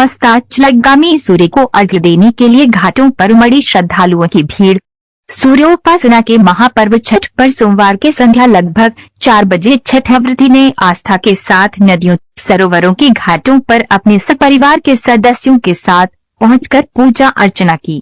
अस्ताचलगामी सूर्य को अर्घ्य देने के लिए घाटों पर उमड़ी श्रद्धालुओं की भीड़। सूर्योपासना के महापर्व छठ पर सोमवार के संध्या लगभग 4 बजे छठव्रती ने आस्था के साथ नदियों, सरोवरों के घाटों पर अपने सपरिवार के सदस्यों के साथ पहुंचकर पूजा अर्चना की।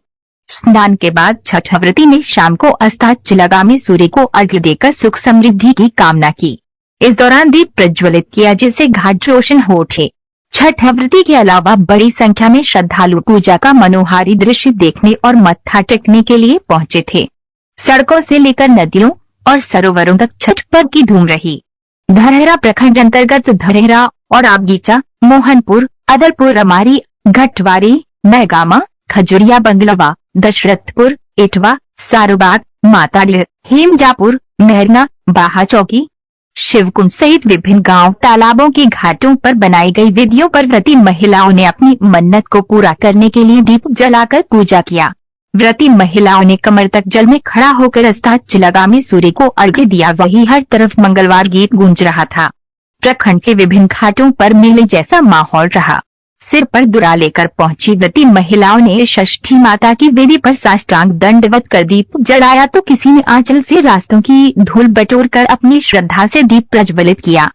स्नान के बाद छठव्रती ने शाम को अस्ताचलगामी सूर्य को अर्घ्य देकर सुख समृद्धि की कामना की। इस दौरान दीप प्रज्वलित किया जिससे घाट रोशन हो उठे। छठव्रती के अलावा बड़ी संख्या में श्रद्धालु पूजा का मनोहारी दृश्य देखने और मत्था टेकने के लिए पहुंचे थे। सड़कों से लेकर नदियों और सरोवरों तक छठ पर्व की धूम रही। धरहेरा प्रखंड अंतर्गत धरहेरा और आबगीचा, मोहनपुर, अदलपुर, रमारी, घटवारी, मैगामा, खजुरिया, बंगलवा, दशरथपुर, इटवा, सारोबाग, माताडीह, हेमजापुर, मेहरना, बाहाचौकी, शिवकुंड सहित विभिन्न गांव, तालाबों के घाटों पर बनाई गई वेदियों पर व्रती महिलाओं ने अपनी मन्नत को पूरा करने के लिए दीप जलाकर पूजा किया। व्रती महिलाओं ने कमर तक जल में खड़ा होकर अस्ताचलगामी सूर्य को अर्घ्य दिया। वहीं हर तरफ मंगलवार गीत गूंज रहा था। प्रखंड के विभिन्न घाटों पर मेले जैसा माहौल रहा। सिर पर दुरा लेकर पहुंची व्रती महिलाओं ने षष्ठी माता की वेदी पर साष्टांग दंडवत कर दीप जलाया तो किसी ने आंचल से रास्तों की धूल बटोरकर अपनी श्रद्धा से दीप प्रज्वलित किया।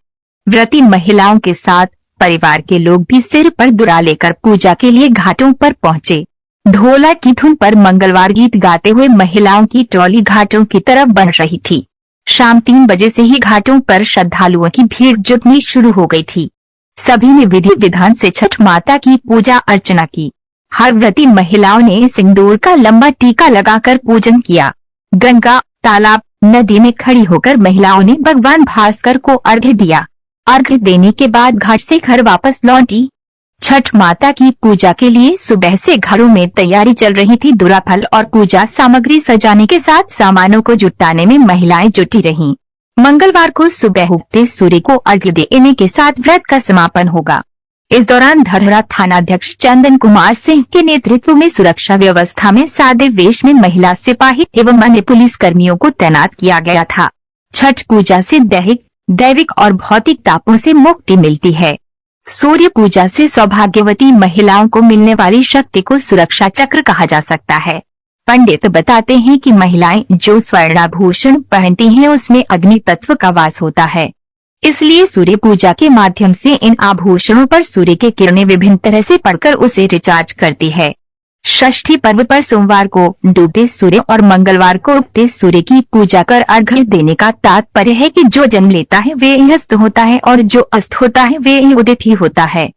व्रती महिलाओं के साथ परिवार के लोग भी सिर पर दुरा लेकर पूजा के लिए घाटों पर पहुंचे। ढोलक की धुन पर मंगलवार गीत गाते हुए महिलाओं की टोली घाटों की तरफ बढ़ रही थी। शाम 3 बजे से ही घाटों पर श्रद्धालुओं की भीड़ जुटनी शुरू हो गई थी। सभी ने विधि विधान से छठ माता की पूजा अर्चना की। हर व्रती महिलाओं ने सिंदूर का लंबा टीका लगाकर पूजन किया। गंगा, तालाब, नदी में खड़ी होकर महिलाओं ने भगवान भास्कर को अर्घ्य दिया। अर्घ्य देने के बाद घाट से घर वापस लौटी। छठ माता की पूजा के लिए सुबह से घरों में तैयारी चल रही थी। दूराफल और पूजा सामग्री सजाने के साथ सामानों को जुटाने में महिलाएं जुटी रहीं। मंगलवार को सुबह उगते सूर्य को अर्घ्य देने के साथ व्रत का समापन होगा। इस दौरान धरहेरा थानाध्यक्ष चंदन कुमार सिंह के नेतृत्व में सुरक्षा व्यवस्था में सादे वेश में महिला सिपाही एवं अन्य पुलिस कर्मियों को तैनात किया गया था। छठ पूजा से दैविक और भौतिक तापों से मुक्ति मिलती है। सूर्य पूजा से सौभाग्यवती महिलाओं को मिलने वाली शक्ति को सुरक्षा चक्र कहा जा सकता है। पंडित बताते हैं कि महिलाएं जो स्वर्णाभूषण पहनती हैं उसमें अग्नि तत्व का वास होता है। इसलिए सूर्य पूजा के माध्यम से इन आभूषणों पर सूर्य की किरणें विभिन्न तरह से पड़कर उसे रिचार्ज करती है। षष्ठी पर्व पर सोमवार को डूबते सूर्य और मंगलवार को उगते सूर्य की पूजा कर अर्घ्य देने का तात्पर्य है कि जो जन्म लेता है वे अस्त होता है और जो अस्त होता है वे उदित ही होता है।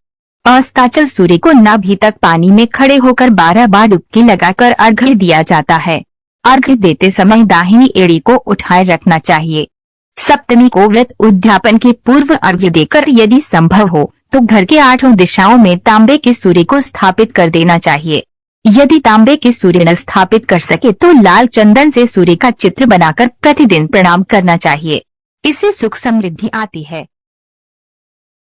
अस्ताचल सूर्य को नाभि तक पानी में खड़े होकर 12 बार डुबकी लगाकर अर्घ्य दिया जाता है। अर्घ्य देते समय दाहिनी एड़ी को उठाए रखना चाहिए। सप्तमी को व्रत उद्यापन के पूर्व अर्घ्य देकर यदि संभव हो तो घर के 8 दिशाओं में तांबे के सूर्य को स्थापित कर देना चाहिए। यदि तांबे के सूर्य न स्थापित कर सके तो लाल चंदन से सूर्य का चित्र बनाकर प्रतिदिन प्रणाम करना चाहिए। इससे सुख समृद्धि आती है।